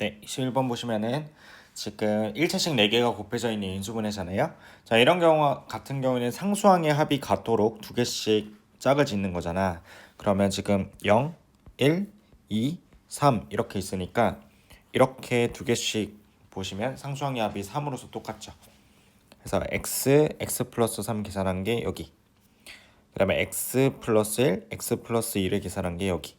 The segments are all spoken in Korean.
네, 11번 보시면은 지금 1차식 4개가 곱해져 있는 인수분해잖아요. 자, 이런 경우 같은 경우에는 상수항의 합이 같도록 두 개씩 짝을 짓는 거잖아. 그러면 지금 0, 1, 2, 3 이렇게 있으니까 이렇게 두 개씩 보시면 상수항의 합이 3으로서 똑같죠. 그래서 x 플러스 3 계산한 게 여기. 그 다음에 x 플러스 1, x 플러스 1을 계산한 게 여기.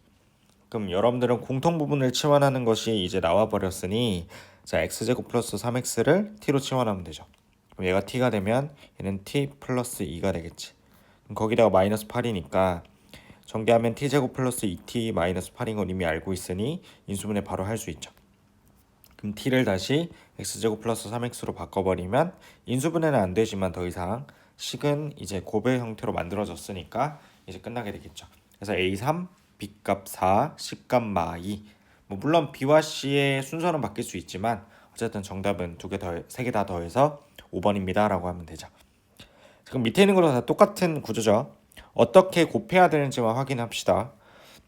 그럼 여러분들은 공통 부분을 치환하는 것이 이제 나와 버렸으니 자 x제곱 플러스 3x를 t로 치환하면 되죠. 그럼 얘가 t가 되면 얘는 t 플러스 2가 되겠지. 그럼 거기다가 마이너스 8이니까 전개하면 t제곱 플러스 2t 마이너스 8인 건 이미 알고 있으니 인수분해 바로 할 수 있죠. 그럼 t를 다시 x제곱 플러스 3x로 바꿔버리면 인수분해는 안 되지만 더 이상 식은 이제 곱의 형태로 만들어졌으니까 이제 끝나게 되겠죠. 그래서 a3 b값 4 c값 마2 뭐 물론 b와 c의 순서는 바뀔 수 있지만 어쨌든 정답은 세 개 다 더해서 5번입니다 라고 하면 되죠. 지금 밑에 있는 거랑 다 똑같은 구조죠. 어떻게 곱해야 되는지만 확인합시다.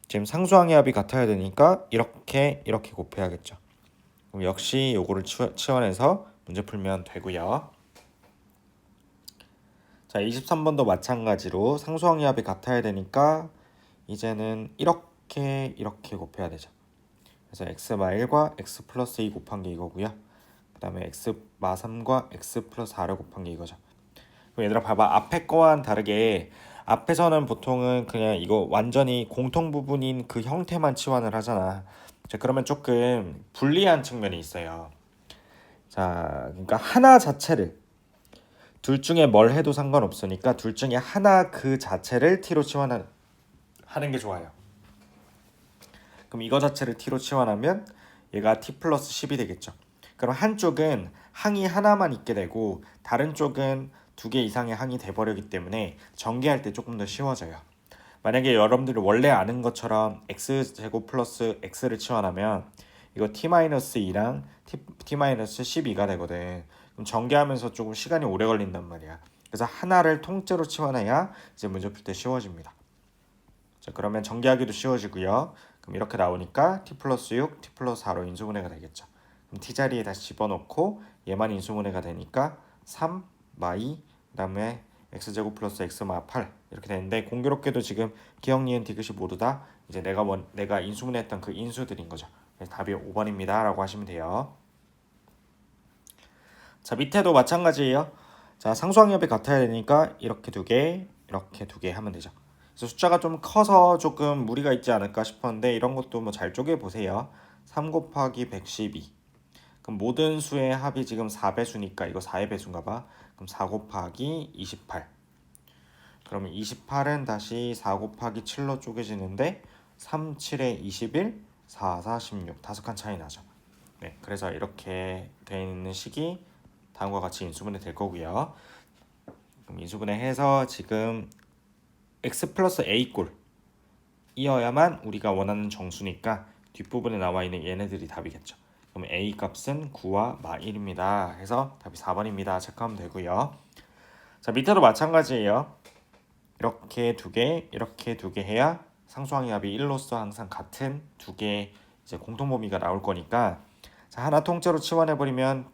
지금 상수항의 합이 같아야 되니까 이렇게 곱해야겠죠. 그럼 역시 요거를 치환해서 문제 풀면 되고요. 자, 23번도 마찬가지로 상수항의 합이 같아야 되니까 이제는 이렇게 곱해야 되죠. 그래서 x 마 1과 x 플러스 2 곱한 게 이거고요. 그 다음에 x 마 3과 x 플러스 4를 곱한 게 이거죠. 그럼 얘들아 봐봐. 앞에 거와는 다르게 앞에서는 보통은 그냥 이거 완전히 공통 부분인 그 형태만 치환을 하잖아. 자, 그러면 조금 불리한 측면이 있어요. 자, 그러니까 하나 자체를 둘 중에 뭘 해도 상관없으니까 둘 중에 하나 그 자체를 t로 치환하는 게 좋아요. 그럼 이거 자체를 t로 치환하면 얘가 t 플러스 10이 되겠죠. 그럼 한쪽은 항이 하나만 있게 되고 다른 쪽은 두 개 이상의 항이 돼버리기 때문에 전개할 때 조금 더 쉬워져요. 만약에 여러분들이 원래 아는 것처럼 x제곱 플러스 x를 치환하면 이거 t-2랑 t-12가 되거든. 그럼 전개하면서 조금 시간이 오래 걸린단 말이야. 그래서 하나를 통째로 치환해야 이제 문제 풀 때 쉬워집니다. 자, 그러면 전개하기도 쉬워지고요. 그럼 이렇게 나오니까 t 플러스 6, t 플러스 4로 인수분해가 되겠죠. 그럼 t 자리에 다시 집어넣고 얘만 인수분해가 되니까 3, 마 2, 그 다음에 x제곱 플러스 x 마 8 이렇게 되는데 공교롭게도 지금 기억, 니은, 디귿이 모두 다 이제 내가 인수분해했던 그 인수들인 거죠. 그래서 답이 5번입니다 라고 하시면 돼요. 자, 밑에도 마찬가지예요. 자, 상수항협이 같아야 되니까 이렇게 두 개, 이렇게 두 개 하면 되죠. 그래서 숫자가 좀 커서 조금 무리가 있지 않을까 싶었는데 이런 것도 뭐 잘 쪼개 보세요. 3 곱하기 112. 그럼 모든 수의 합이 지금 4배수니까 이거 4의 배수인가 봐. 그럼 4 곱하기 28. 그러면 28은 다시 4 곱하기 7로 쪼개지는데 3, 7에 21, 4, 4, 16. 5칸 차이 나죠. 네, 그래서 이렇게 되어 있는 식이 다음과 같이 인수분해 될 거고요. 그럼 인수분해 해서 지금 x 플러스 a 꼴 이어야만 우리가 원하는 정수니까 뒷부분에 나와 있는 얘네들이 답이겠죠. 그럼 a 값은 9와 마 1입니다. 해서 답이 4번입니다. 체크하면 되고요. 자, 밑에도 마찬가지예요. 이렇게 두 개, 이렇게 두 개 해야 상수항의 합이 1로서 항상 같은 두 개 이제 공통 범위가 나올 거니까 자, 하나 통째로 치환해버리면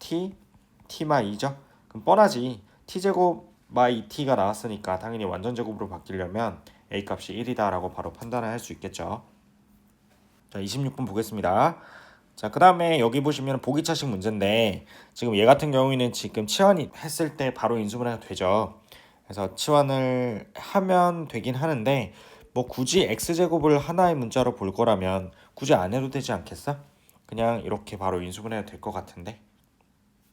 t마 2죠. 그럼 뻔하지. t제곱 마 2t가 나왔으니까 당연히 완전제곱으로 바뀌려면 a 값이 1이다 라고 바로 판단을 할 수 있겠죠. 자, 26번 보겠습니다. 자, 그 다음에 여기 보시면 보기차식 문제인데 지금 얘 같은 경우에는 지금 치환이 했을 때 바로 인수분해가 되죠. 그래서 치환을 하면 되긴 하는데 뭐 굳이 x제곱을 하나의 문자로 볼 거라면 굳이 안 해도 되지 않겠어? 그냥 이렇게 바로 인수분해가 될 것 같은데.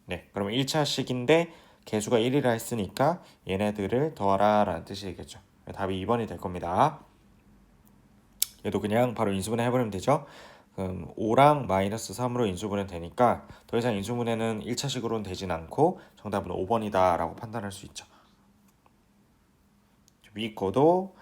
네, 그러면 1차식인데 개수가 1이라 했으니까 얘네들을 더하라 라는 뜻이 되겠죠. 답이 2번이 될 겁니다. 얘도 그냥 바로 인수분해 해버리면 되죠. 그럼 5랑 마이너스 3으로 인수분해 되니까 더 이상 인수분해는 1차식으로는 되진 않고 정답은 5번이다 라고 판단할 수 있죠. 위 거도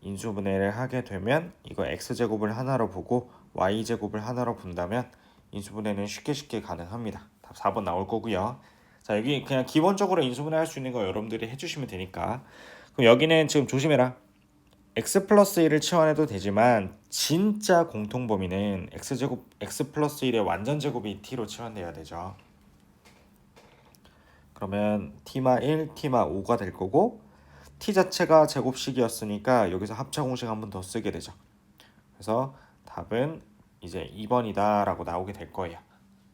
인수분해를 하게 되면 이거 x제곱을 하나로 보고 y제곱을 하나로 본다면 인수분해는 쉽게 가능합니다. 답 4번 나올 거고요. 자, 여기 그냥 기본적으로 인수분해 할 수 있는 거 여러분들이 해주시면 되니까. 그럼 여기는 지금 조심해라. x 플러스 1을 치환해도 되지만 진짜 공통범위는 x제곱 x 플러스 1의 완전 제곱이 t로 치환돼야 되죠. 그러면 t마 1, t마 5가 될 거고 t 자체가 제곱식이었으니까 여기서 합차 공식 한 번 더 쓰게 되죠. 그래서 답은 이제 2번이다 라고 나오게 될 거예요.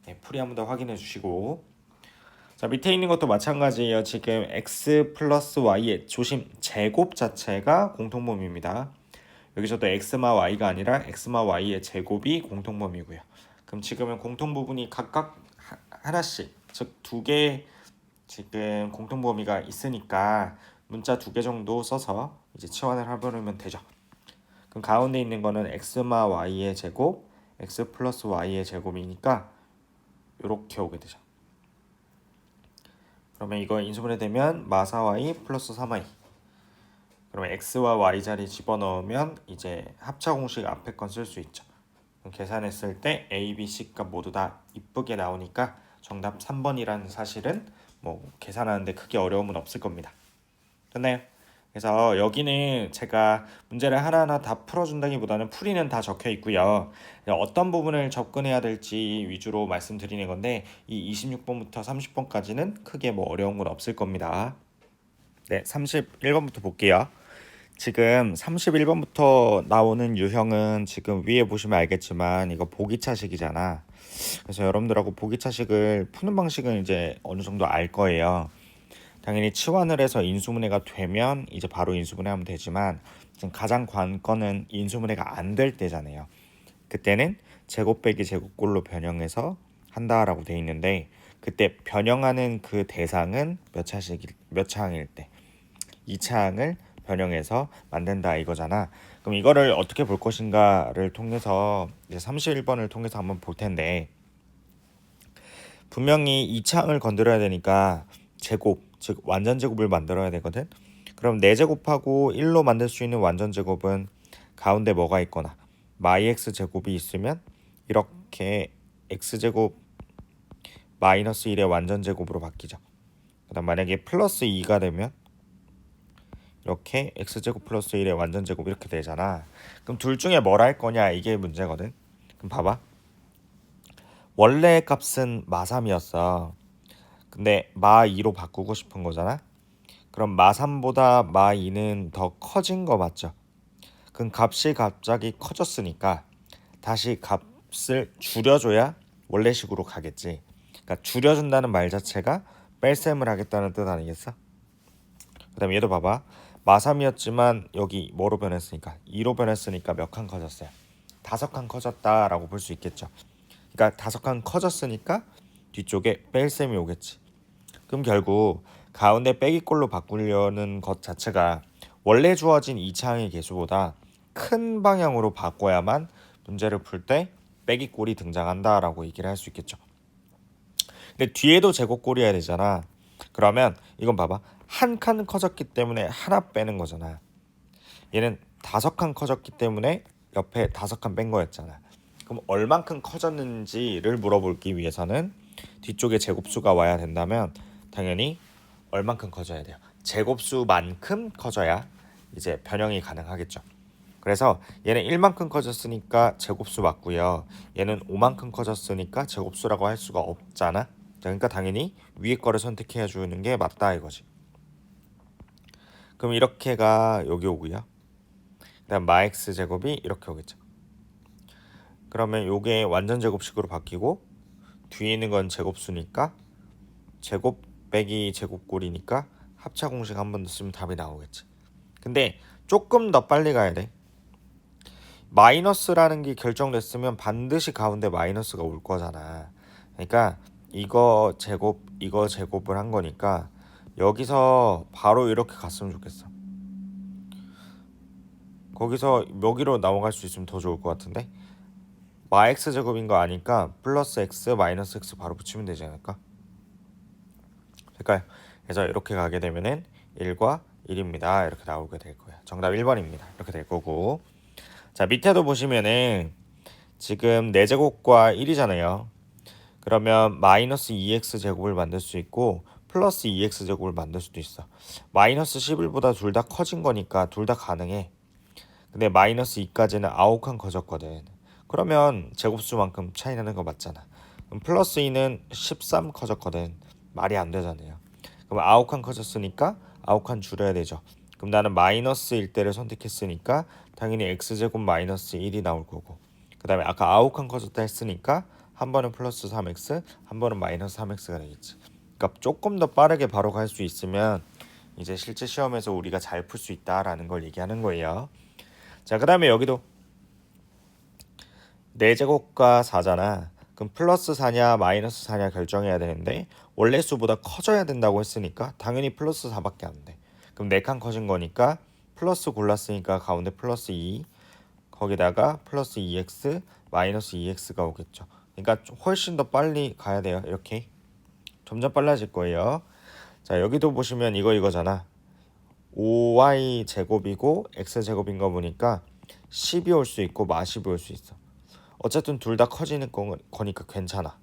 네, 풀이 한 번 더 확인해 주시고, 자 밑에 있는 것도 마찬가지예요. 지금 x 플러스 y의 조심 제곱 자체가 공통범위입니다. 여기서도 x마 y가 아니라 x마 y의 제곱이 공통범위고요. 그럼 지금은 공통부분이 각각 하나씩, 즉 두 개 지금 공통범위가 있으니까 문자 두 개 정도 써서 이제 치환을 해보면 되죠. 그럼 가운데 있는 거는 x마 y의 제곱, x 플러스 y의 제곱이니까 이렇게 오게 되죠. 그러면 이거 인수분해 되면 마사 y 플러스 3y. 그러면 x와 y 자리 집어넣으면 이제 합차 공식 앞에 건 쓸 수 있죠. 그럼 계산했을 때 a, b, c 값 모두 다 이쁘게 나오니까 정답 3번이라는 사실은 뭐 계산하는데 크게 어려움은 없을 겁니다. 됐나요? 그래서 여기는 제가 문제를 하나하나 다 풀어준다기보다는 풀이는 다 적혀 있고요. 어떤 부분을 접근해야 될지 위주로 말씀드리는 건데 이 26번부터 30번까지는 크게 뭐 어려운 건 없을 겁니다. 네, 31번부터 볼게요. 지금 31번부터 나오는 유형은 지금 위에 보시면 알겠지만 이거 보기차식이잖아. 그래서 여러분들하고 보기차식을 푸는 방식은 이제 어느 정도 알 거예요. 당연히 치환을 해서 인수분해가 되면 이제 바로 인수분해하면 되지만 지금 가장 관건은 인수분해가 안 될 때잖아요. 그때는 제곱 빼기 제곱꼴로 변형해서 한다라고 돼 있는데 그때 변형하는 그 대상은 몇 차항일 때 2차항을 변형해서 만든다 이거잖아. 그럼 이거를 어떻게 볼 것인가를 통해서 이제 31번을 통해서 한번 볼 텐데 분명히 2차항을 건드려야 되니까 제곱, 즉 완전 제곱을 만들어야 되거든. 그럼 4제곱하고 1로 만들 수 있는 완전 제곱은 가운데 뭐가 있거나 마이x 제곱이 있으면 이렇게 x제곱 마이너스 1의 완전 제곱으로 바뀌죠. 그다음 만약에 플러스 2가 되면 이렇게 x제곱 플러스 1의 완전 제곱 이렇게 되잖아. 그럼 둘 중에 뭘 할 거냐 이게 문제거든. 그럼 봐봐. 원래 값은 마3이었어. 근데 마2로 바꾸고 싶은 거잖아. 그럼 마3보다 마2는 더 커진 거 맞죠? 그럼 값이 갑자기 커졌으니까 다시 값을 줄여줘야 원래식으로 가겠지. 그러니까 줄여준다는 말 자체가 뺄셈을 하겠다는 뜻 아니겠어? 그 다음에 얘도 봐봐. 마3이었지만 여기 뭐로 변했으니까 2로 변했으니까 몇 칸 커졌어요? 5칸 커졌다라고 볼 수 있겠죠. 그러니까 5칸 커졌으니까 뒤쪽에 뺄셈이 오겠지. 그럼 결국 가운데 빼기꼴로 바꾸려는 것 자체가 원래 주어진 2차항의 개수보다 큰 방향으로 바꿔야만 문제를 풀 때 빼기꼴이 등장한다라고 얘기를 할 수 있겠죠. 근데 뒤에도 제곱꼴이어야 되잖아. 그러면 이건 봐봐. 한 칸 커졌기 때문에 하나 빼는 거잖아. 얘는 5칸 커졌기 때문에 옆에 5칸 뺀 거였잖아. 그럼 얼만큼 커졌는지를 물어보기 위해서는 뒤쪽에 제곱수가 와야 된다면 당연히 얼만큼 커져야 돼요. 제곱수만큼 커져야 이제 변형이 가능하겠죠. 그래서 얘는 1만큼 커졌으니까 제곱수 맞고요. 얘는 5만큼 커졌으니까 제곱수라고 할 수가 없잖아. 그러니까 당연히 위에 거를 선택해 주는 게 맞다 이거지. 그럼 이렇게가 여기 오고요. 그다음 마x 제곱이 이렇게 오겠죠. 그러면 요게 완전 제곱식으로 바뀌고 뒤에 있는 건 제곱수니까 제곱 빼기 제곱꼴이니까 합차 공식 한 번 더 쓰면 답이 나오겠지. 근데 조금 더 빨리 가야 돼. 마이너스라는 게 결정됐으면 반드시 가운데 마이너스가 올 거잖아. 그러니까 이거 제곱을 한 거니까 여기서 바로 이렇게 갔으면 좋겠어. 거기서 여기로 넘어갈 수 있으면 더 좋을 것 같은데 마x 제곱인 거 아니까 플러스 x 마이너스 x 바로 붙이면 되지 않을까? 될까요? 그래서 이렇게 가게 되면은 1과 1입니다. 이렇게 나오게 될 거예요. 정답 1번입니다. 이렇게 될 거고 자 밑에도 보시면은 지금 4제곱과 1이잖아요. 그러면 마이너스 2x 제곱을 만들 수 있고 플러스 2x 제곱을 만들 수도 있어. 마이너스 11보다 둘 다 커진 거니까 둘 다 가능해. 근데 마이너스 2까지는 9칸 커졌거든. 그러면 제곱수만큼 차이 나는 거 맞잖아. 그럼 플러스 2는 13 커졌거든. 말이 안 되잖아요. 그럼 9칸 커졌으니까 9칸 줄여야 되죠. 그럼 나는 마이너스 1대를 선택했으니까 당연히 x제곱 마이너스 1이 나올 거고, 그 다음에 아까 9칸 커졌다 했으니까 한 번은 플러스 3x, 한 번은 마이너스 3x가 되겠지. 그러니까 조금 더 빠르게 바로 갈 수 있으면 이제 실제 시험에서 우리가 잘 풀 수 있다라는 걸 얘기하는 거예요. 자, 그 다음에 여기도 4제곱과 4잖아. 그럼 플러스 4냐 마이너스 4냐 결정해야 되는데 원래 수보다 커져야 된다고 했으니까 당연히 플러스 4밖에 안 돼. 그럼 4칸 커진 거니까 플러스 골랐으니까 가운데 플러스 2, 거기다가 플러스 2x 마이너스 2x가 오겠죠. 그러니까 훨씬 더 빨리 가야 돼요. 이렇게 점점 빨라질 거예요. 자, 여기도 보시면 이거잖아. 5y 제곱이고 x 제곱인 거 보니까 10이 올 수 있고 마10이 올 수 있어. 어쨌든 둘 다 커지는 거니까 괜찮아.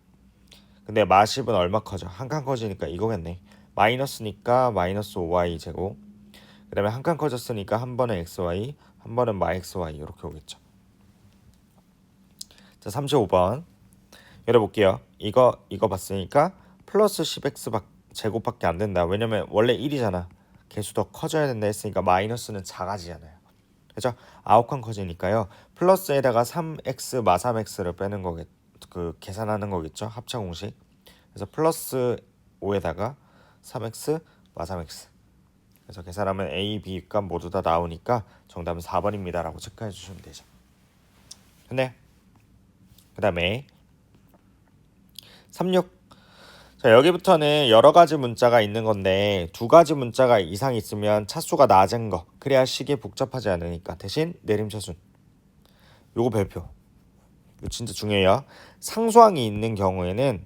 근데 마10은 얼마 커져? 한 칸 커지니까 이거겠네. 마이너스니까 마이너스 5y 제곱. 그 다음에 한 칸 커졌으니까 한 번은 xy, 한 번은 마xy 이렇게 오겠죠. 자, 35번 열어볼게요. 이거 봤으니까 플러스 10x 제곱밖에 안 된다. 왜냐면 원래 1이잖아. 개수 더 커져야 된다 했으니까 마이너스는 작아지잖아요. 그죠? 9칸 커지니까요. 플러스에다가 3x 마 3x를 빼는 거겠, 그 계산하는 거겠죠. 합차 공식. 그래서 플러스 5에다가 3x 마 3x. 그래서 계산하면 a, b 값 모두 다 나오니까 정답은 4번입니다라고 체크해 주시면 되죠. 근데 그 다음에 36. 자, 여기부터는 여러 가지 문자가 있는 건데 두 가지 문자가 이상 있으면 차수가 낮은 거, 그래야 식이 복잡하지 않으니까 대신 내림차순. 요거 별표. 이거 진짜 중요해요. 상수항이 있는 경우에는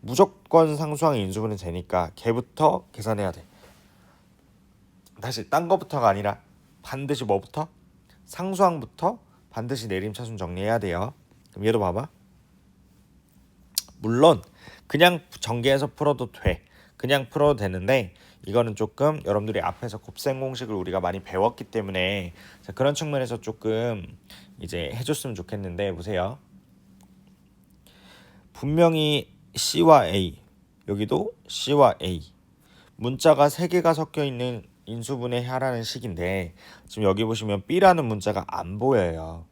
무조건 상수항 인수분해 되니까 걔부터 계산해야 돼. 다시 딴 거부터가 아니라 반드시 뭐부터? 상수항부터 반드시 내림차순 정리해야 돼요. 그럼 얘도 봐봐. 물론 그냥 전개해서 풀어도 돼. 그냥 풀어도 되는데 이거는 조금 여러분들이 앞에서 곱셈 공식을 우리가 많이 배웠기 때문에 자, 그런 측면에서 조금 이제 해줬으면 좋겠는데 보세요. 분명히 C와 A, 여기도 C와 A 문자가 3개가 섞여 있는 인수분해하라는 식인데 지금 여기 보시면 B라는 문자가 안 보여요.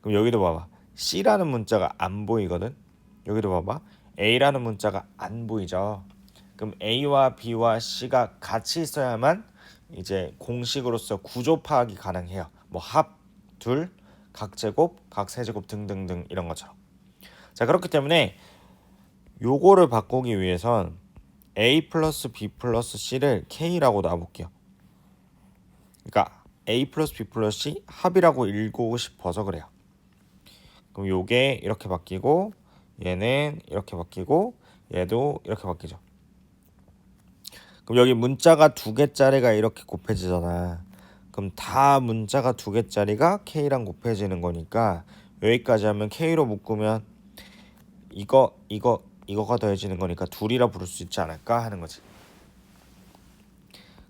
그럼 여기도 봐봐. C라는 문자가 안 보이거든. 여기도 봐봐. A라는 문자가 안 보이죠. 그럼 A와 B와 C가 같이 있어야만 이제 공식으로서 구조 파악이 가능해요. 뭐 합, 둘, 각제곱, 각세제곱 등등등 이런 것처럼. 자, 그렇기 때문에 요거를 바꾸기 위해선 A 플러스 B 플러스 C를 K라고 놔볼게요. 그러니까 A 플러스 B 플러스 C 합이라고 읽고 싶어서 그래요. 그럼 요게 이렇게 바뀌고 얘는 이렇게 바뀌고 얘도 이렇게 바뀌죠. 그럼 여기 문자가 2개짜리가 이렇게 곱해지잖아. 그럼 다 문자가 2개짜리가 K랑 곱해지는 거니까 여기까지 하면 K로 묶으면 이거가 더해지는 거니까 둘이라 부를 수 있지 않을까 하는 거지.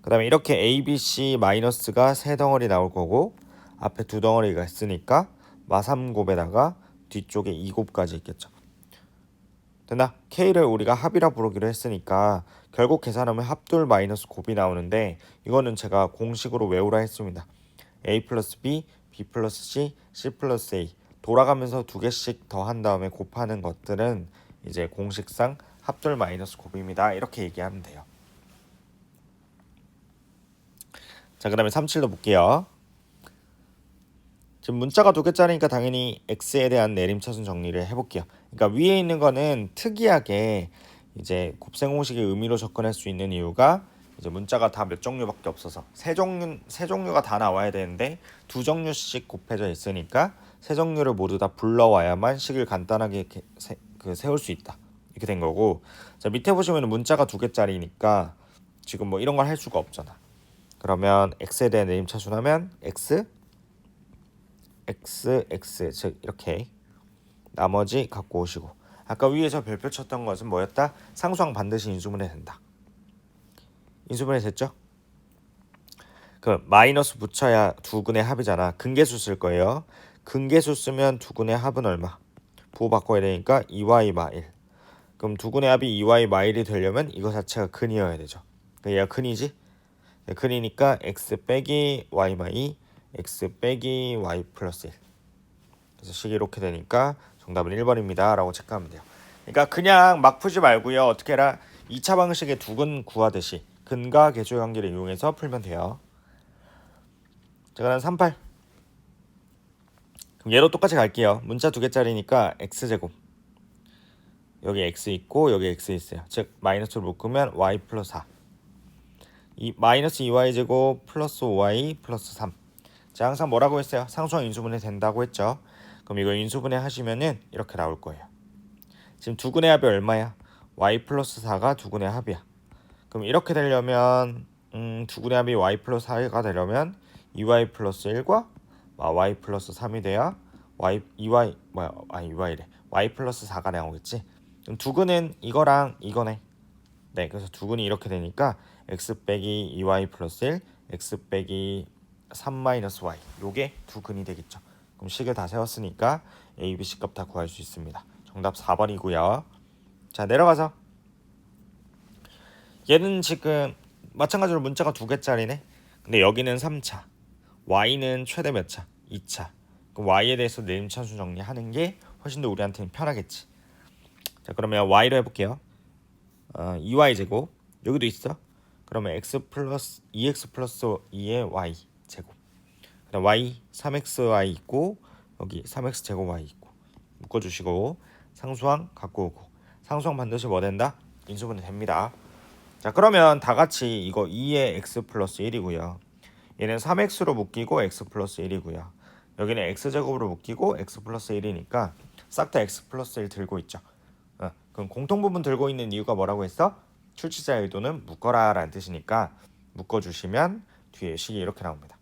그 다음에 이렇게 A, B, C 마이너스가 3덩어리 나올 거고 앞에 2덩어리가 있으니까 마3곱에다가 뒤쪽에 2곱까지 있겠죠. 됐나? K를 우리가 합이라 부르기로 했으니까 결국 계산하면 합둘 마이너스 곱이 나오는데 이거는 제가 공식으로 외우라 했습니다. A 플러스 B, B 플러스 C, C 플러스 A 돌아가면서 2개씩 더한 다음에 곱하는 것들은 이제 공식상 합둘 마이너스 곱입니다. 이렇게 얘기하면 돼요. 자, 그 다음에 37도 볼게요. 지금 문자가 2개짜리니까 당연히 x에 대한 내림차순 정리를 해볼게요. 그러니까 위에 있는 거는 특이하게 이제 곱셈 공식의 의미로 접근할 수 있는 이유가 이제 문자가 다 몇 종류밖에 없어서 세 종류가 다 나와야 되는데 2종류씩 곱해져 있으니까 세 종류를 모두 다 불러와야만 식을 간단하게 세울 수 있다. 이렇게 된 거고, 자, 밑에 보시면 문자가 2개짜리니까 지금 뭐 이런 걸 할 수가 없잖아. 그러면 x에 대한 내림차순하면 x 즉 이렇게 나머지 갖고 오시고, 아까 위에서 별표 쳤던 것은 뭐였다? 상수항 반드시 인수분해 된다. 인수분해 됐죠? 그 마이너스 붙여야 두근의 합이잖아. 근계수 쓸 거예요. 근계수 쓰면 두근의 합은 얼마? 부호 바꿔야 되니까 2y 마일. 그럼 두근의 합이 2y 마일이 되려면 이거 자체가 근이어야 되죠. 얘가 근이지? 네, 근이니까 x 빼기 y 마이 x 빼기 y 플러스 1. 그래서 식이 이렇게 되니까 정답은 1번입니다 라고 체크하면 돼요. 그러니까 그냥 막 풀지 말고요. 어떻게 해라? 2차 방식의 두근 구하듯이 근과 계수의 관계를 이용해서 풀면 돼요. 자, 그럼 38. 그럼 얘도 똑같이 갈게요. 문자 2개짜리니까 x제곱. 여기 x 있고 여기 x 있어요. 즉 마이너스로 묶으면 y 플러스 4. 이 마이너스 2y제곱 플러스 5y 플러스 3. 자, 항상 뭐라고 했어요? 상수항 인수분해 된다고 했죠. 그럼 이거 인수분해 하시면은 이렇게 나올 거예요. 지금 두근의 합이 얼마야? y 플러스 4가 두근의 합이야. 그럼 이렇게 되려면 두근의 합이 y 플러스 4가 되려면 2y 플러스 1과 y 플러스 3이 돼야 y래. y 플러스 4가 나오겠지. 그럼 두근은 이거랑 이거네. 네, 그래서 두근이 이렇게 되니까 x 빼기 2y 플러스 1, x 빼기 3 마이너스 y. 요게 두근이 되겠죠. 그럼 식을 다 세웠으니까 a, b, c 값 다 구할 수 있습니다. 정답 4번이고요. 자, 내려가서 얘는 지금 마찬가지로 문자가 2개짜리네. 근데 여기는 3차, y는 최대 몇 차? 2차. 그럼 y에 대해서 내림차수 정리하는 게 훨씬 더 우리한테는 편하겠지. 자, 그러면 y로 해볼게요. 2y 제곱 여기도 있어. 그러면 x 플러스 2x 플러스 2의 y 제곱. 그다음 y 3xy 있고 여기 3x 제곱 y 있고 묶어주시고 상수항 갖고 오고 상수항 반드시 뭐 된다? 인수분해 됩니다. 자, 그러면 다 같이 이거 2의 x 플러스 1이고요. 얘는 3x로 묶이고 x 플러스 1이고요. 여기는 x제곱으로 묶이고 x 플러스 1이니까 싹 다 x 플러스 1 들고 있죠. 그럼 공통부분 들고 있는 이유가 뭐라고 했어? 출치자 의도는 묶어라 라는 뜻이니까 묶어주시면 뒤에 식이 이렇게 나옵니다.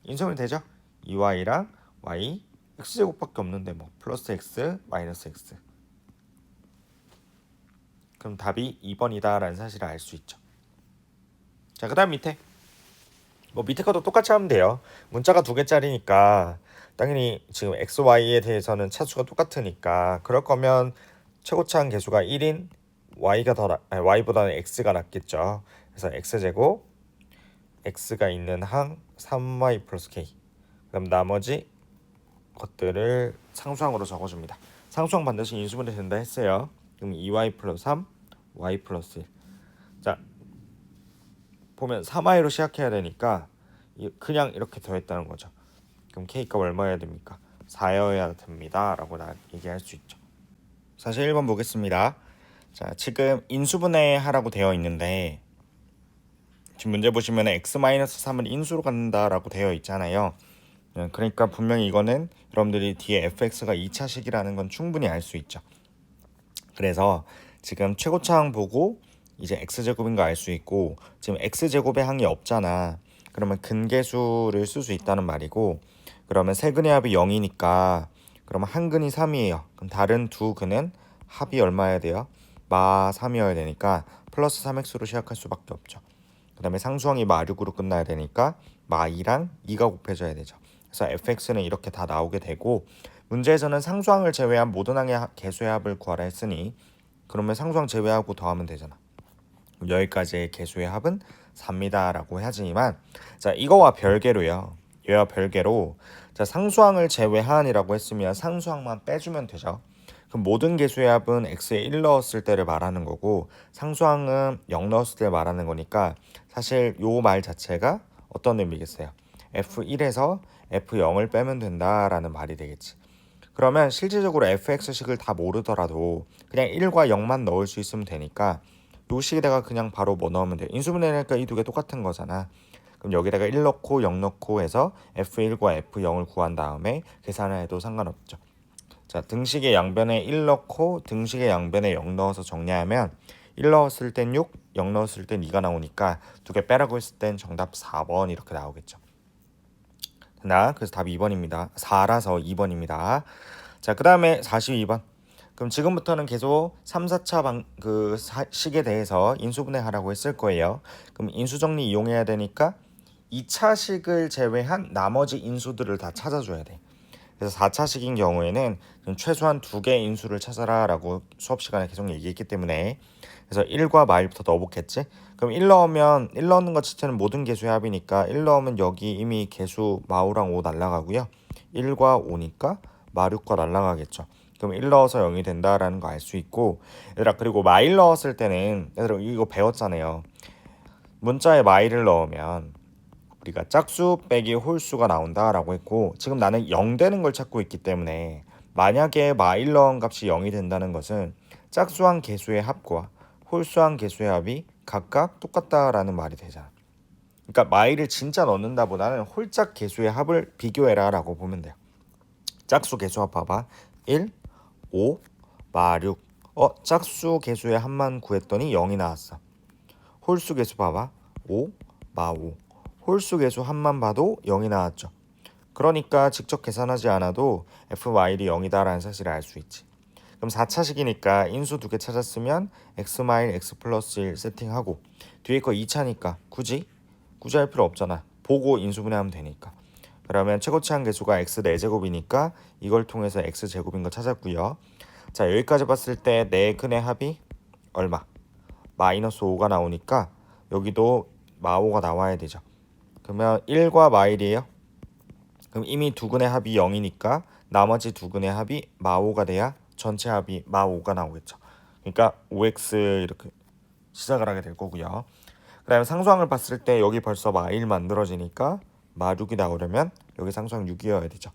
인수분해 되죠? 2y랑 y x제곱밖에 없는데 뭐 플러스 x 마이너스 x. 그럼 답이 2번이다 라는 사실을 알 수 있죠. 자, 그 다음 밑에 뭐 밑에 것도 똑같이 하면 돼요. 문자가 2개짜리니까 당연히 지금 x, y에 대해서는 차수가 똑같으니까 그럴 거면 최고차항 계수가 1인 y보다는 x가 낫겠죠. 그래서 x제곱 x가 있는 항 3y 플러스 k. 그럼 나머지 것들을 상수항으로 적어줍니다. 상수항 반드시 인수분해 된다 했어요. 그럼 2y 플러스 3 y 플러스 1. 자, 보면 3y로 시작해야 되니까 그냥 이렇게 더했다는 거죠. 그럼 k값 얼마여야 됩니까? 4여야 됩니다 라고 얘기할 수 있죠. 사실 1번 보겠습니다. 자, 지금 인수분해 하라고 되어 있는데 지금 문제 보시면 x-3을 인수로 갖는다라고 되어 있잖아요. 그러니까 분명히 이거는 여러분들이 뒤에 fx가 2차식이라는 건 충분히 알 수 있죠. 그래서 지금 최고차항 보고 이제 x제곱인 거 알 수 있고 지금 x제곱의 항이 없잖아. 그러면 근계수를 쓸 수 있다는 말이고 그러면 세 근의 합이 0이니까 그러면 한 근이 3이에요. 그럼 다른 두 근은 합이 얼마여야 돼요? 마 3이어야 되니까 플러스 3x로 시작할 수밖에 없죠. 그 다음에 상수항이 마 6으로 끝나야 되니까 마 2랑 2가 곱해져야 되죠. 그래서 fx는 이렇게 다 나오게 되고 문제에서는 상수항을 제외한 모든 항의 계수의 합을 구하라 했으니 그러면 상수항 제외하고 더하면 되잖아. 여기까지의 계수의 합은 4입니다 라고 하지만 자, 이거와 별개로요. 얘와 별개로 자, 상수항을 제외한이라고 했으면 상수항만 빼주면 되죠. 그럼 모든 계수의 합은 x에 1 넣었을 때를 말하는 거고 상수항은 0 넣었을 때 말하는 거니까 사실 요 말 자체가 어떤 의미겠어요? f1에서 f0을 빼면 된다라는 말이 되겠지. 그러면 실질적으로 fx식을 다 모르더라도 그냥 1과 0만 넣을 수 있으면 되니까 요 식에다가 그냥 바로 뭐 넣으면 돼. 인수분해니까 이 두 개 똑같은 거잖아. 그럼 여기다가 1 넣고 0 넣고 해서 f1과 f0을 구한 다음에 계산을 해도 상관없죠. 자, 등식의 양변에 1 넣고 등식의 양변에 0 넣어서 정리하면 1 넣었을 땐 6, 0 넣었을 땐 2가 나오니까 두 개 빼라고 했을 땐 정답 4번 이렇게 나오겠죠. 그래서 답이 2번입니다. 4라서 2번입니다. 자, 그 다음에 42번. 그럼 지금부터는 계속 3, 4차 식에 대해서 인수분해 하라고 했을 거예요. 그럼 인수정리 이용해야 되니까 2차식을 제외한 나머지 인수들을 다 찾아줘야 돼. 그래서 4차식인 경우에는 최소한 2개의 인수를 찾아라라고 수업 시간에 계속 얘기했기 때문에 그래서 1과 마일부터 넣어보겠지? 그럼 1 넣으면 1 넣는 것 자체는 모든 개수의 합이니까 1 넣으면 여기 이미 개수 마우랑 5 날라가고요. 1과 5니까 마6과 날라가겠죠. 그럼 1 넣어서 0이 된다라는 거 알 수 있고 얘들아 그리고 마일 넣었을 때는 얘들아 이거 배웠잖아요. 문자에 마일을 넣으면 우리가 짝수 빼기 홀수가 나온다라고 했고 지금 나는 0 되는 걸 찾고 있기 때문에 만약에 마일 넣은 값이 0이 된다는 것은 짝수한 개수의 합과 홀수한 개수의 합이 각각 똑같다라는 말이 되잖아. 그러니까 마일을 진짜 넣는다보다는 홀짝 개수의 합을 비교해라 라고 보면 돼요. 짝수 개수 합 봐봐. 1, 5, 마 6. 짝수 개수의 합만 구했더니 0이 나왔어. 홀수 개수 봐봐. 5, 마 5. 홀수 개수 합만 봐도 0이 나왔죠. 그러니까 직접 계산하지 않아도 f 마일이 0이다라는 사실을 알 수 있지. 그럼 4차식이니까 인수 2개 찾았으면 x 마일 x 플러스 1 세팅하고 뒤에 거 2차니까 굳이 할 필요 없잖아. 보고 인수분해하면 되니까. 그러면 최고치한 개수가 x 4제곱이니까 이걸 통해서 x 제곱인 거 찾았고요. 자 여기까지 봤을 때 네 근의 합이 얼마? 마이너스 5가 나오니까 여기도 마5가 나와야 되죠. 그러면 1과 마일이에요. 그럼 이미 2근의 합이 0이니까 나머지 2근의 합이 마5가 돼야 전체 합이 마5가 나오겠죠. 그러니까 5x 이렇게 시작을 하게 될 거고요. 그 다음에 상수항을 봤을 때 여기 벌써 마1 만들어지니까 마6이 나오려면 여기 상수항 6이어야 되죠.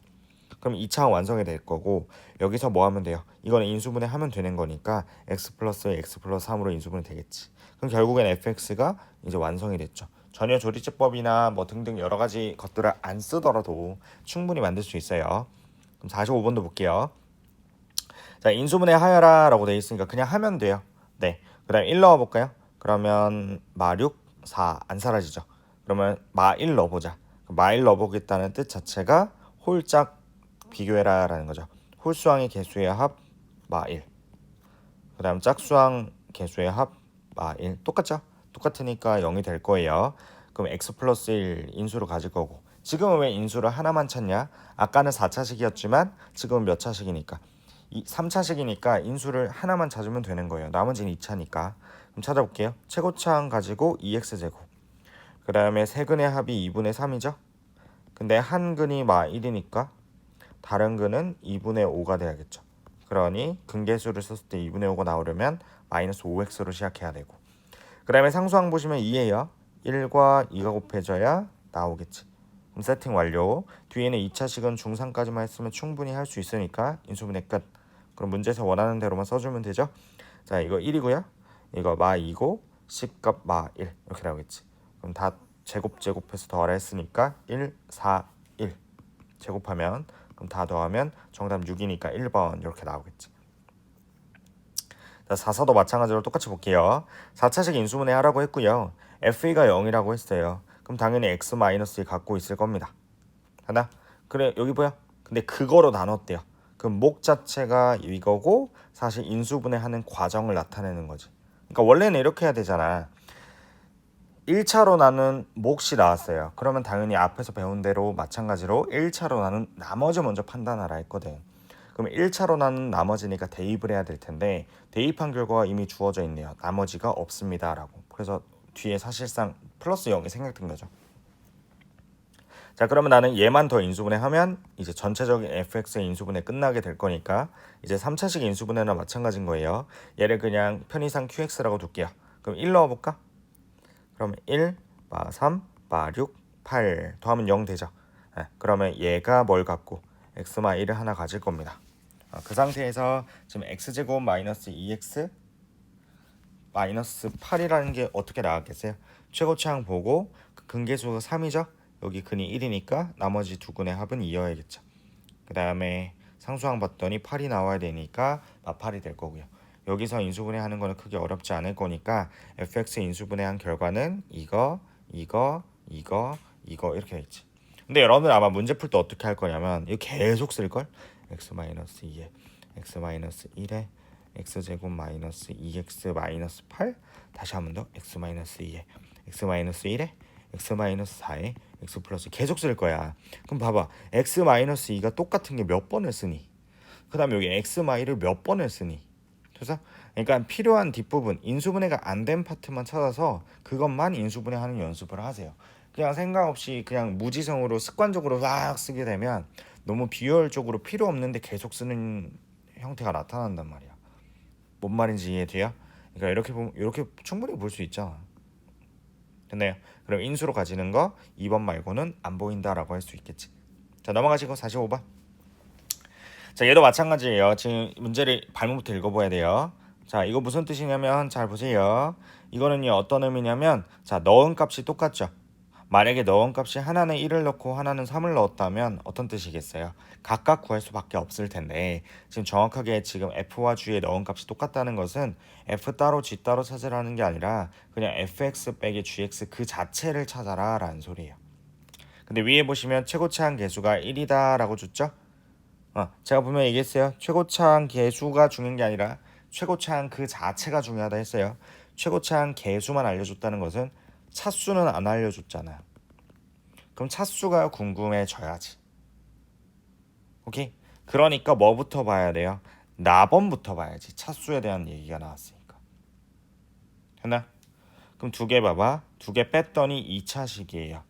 그럼 2차항 완성이 될 거고 여기서 뭐 하면 돼요? 이거는 인수분해 하면 되는 거니까 x 플러스 x 플러스 3으로 인수분해 되겠지. 그럼 결국엔 fx가 이제 완성이 됐죠. 전혀 조리제법이나 뭐 등등 여러 가지 것들을 안 쓰더라도 충분히 만들 수 있어요. 그럼 45번도 볼게요. 자, 인수분해 하여라 라고 되어 있으니까 그냥 하면 돼요. 네. 그 다음에 1 넣어볼까요? 그러면 마6, 4 안 사라지죠. 그러면 마1 넣어보자. 마1 넣어보겠다는 뜻 자체가 홀짝 비교해라 라는 거죠. 홀수항의 개수의 합 마1. 그 다음 짝수항 개수의 합 마1. 똑같죠? 똑같으니까 0이 될 거예요. 그럼 x 플러스 1 인수로 가질 거고 지금은 왜 인수를 하나만 찾냐? 아까는 4차식이었지만 지금은 몇 차식이니까 3차식이니까 인수를 하나만 찾으면 되는 거예요. 나머지는 2차니까. 그럼 찾아볼게요. 최고차항 가지고 2x제곱. 그 다음에 세 근의 합이 2분의 3이죠. 근데 한 근이 마 1이니까 다른 근은 2분의 5가 돼야겠죠. 그러니 근계수를 썼을 때 2분의 5가 나오려면 마이너스 5x로 시작해야 되고 그 다음에 상수항 보시면 2예요. 1과 2가 곱해져야 나오겠지. 그럼 세팅 완료. 뒤에는 2차식은 중3까지만 했으면 충분히 할 수 있으니까 인수분해 끝. 그럼 문제에서 원하는 대로만 써주면 되죠. 자 이거 1이고요. 이거 마 2고 C값 마 1 이렇게 나오겠지. 그럼 다 제곱해서 더하라 했으니까 1, 4, 1 제곱하면 그럼 다 더하면 정답 6이니까 1번 이렇게 나오겠지. 자 4사도 마찬가지로 똑같이 볼게요. 4차식 인수분해 하라고 했고요. FE가 0이라고 했어요. 그럼 당연히 x-1 갖고 있을 겁니다. 하나? 그래 여기 보여? 근데 그거로 나눴대요. 그럼 목 자체가 이거고 사실 인수분해하는 과정을 나타내는 거지. 그러니까 원래는 이렇게 해야 되잖아. 1차로 나눈 몫이 나왔어요. 그러면 당연히 앞에서 배운 대로 마찬가지로 1차로 나눈 나머지 먼저 판단하라 했거든. 그럼 1차로 나눈 나머지니까 대입을 해야 될 텐데 대입한 결과가 이미 주어져 있네요. 나머지가 없습니다 라고. 그래서 뒤에 사실상 플러스 0이 생략된 거죠. 자 그러면 나는 얘만 더 인수분해하면 이제 전체적인 fx의 인수분해 끝나게 될 거니까 이제 3차식 인수분해나 마찬가지인 거예요. 얘를 그냥 편의상 qx라고 둘게요. 그럼 1 넣어볼까? 그러면 1, 마 3, 마 6, 8 더하면 0 되죠. 그러면 얘가 뭘 갖고 x 마 1을 하나 가질 겁니다. 그 상태에서 지금 x제곱 마이너스 2x 마이너스 8이라는 게 어떻게 나왔겠어요? 최고차항 보고 그 근계수가 3이죠. 여기 근이 1이니까 나머지 두 근의 합은 2여야겠죠. 그 다음에 상수항 봤더니 8이 나와야 되니까 마8이 될 거고요. 여기서 인수분해 하는 거는 크게 어렵지 않을 거니까 fx 인수분해한 결과는 이거 이렇게 있지. 근데 여러분 아마 문제 풀 때 어떻게 할 거냐면 이거 계속 쓸걸? x-2에 x-1에 x제곱 마이너스 2x 마이너스 8 다시 한 번 더 x-2에 x-1에 x-4에 x 플러스 계속 쓸 거야. 그럼 봐봐. x-2가 똑같은 게 몇 번을 쓰니? 그 다음에 여기 x-를 몇 번을 쓰니? 그래서 그러니까 필요한 뒷부분 인수분해가 안 된 파트만 찾아서 그것만 인수분해하는 연습을 하세요. 그냥 생각 없이 그냥 무지성으로 습관적으로 막 쓰게 되면 너무 비효율적으로 필요 없는데 계속 쓰는 형태가 나타난단 말이야. 뭔 말인지 이해돼요? 그러니까 이렇게 보면 이렇게 충분히 볼 수 있잖아. 됐나요? 그럼 인수로 가지는 거 2번 말고는 안 보인다라고 할 수 있겠지. 자, 넘어가시고 45번. 자, 얘도 마찬가지예요. 지금 문제를 발문부터 읽어봐야 돼요. 자, 이거 무슨 뜻이냐면 잘 보세요. 이거는요 어떤 의미냐면 자, 넣은 값이 똑같죠. 만약에 넣은 값이 하나는 1을 넣고 하나는 3을 넣었다면 어떤 뜻이겠어요? 각각 구할 수밖에 없을 텐데 지금 정확하게 지금 f와 g에 넣은 값이 똑같다는 것은 f 따로 g 따로 찾으라는 게 아니라 그냥 fx 빼기 gx 그 자체를 찾아라 라는 소리예요. 근데 위에 보시면 최고차항 계수가 1이다 라고 줬죠? 제가 분명히 얘기했어요. 최고차항 계수가 중요한 게 아니라 최고차항 그 자체가 중요하다 했어요. 최고차항 계수만 알려줬다는 것은 차수는 안 알려줬잖아요. 그럼 차수가 궁금해져야지. 오케이? 그러니까 뭐부터 봐야 돼요? 나번부터 봐야지. 차수에 대한 얘기가 나왔으니까. 됐나? 그럼 두 개 봐봐. 두 개 뺐더니 2차식이에요.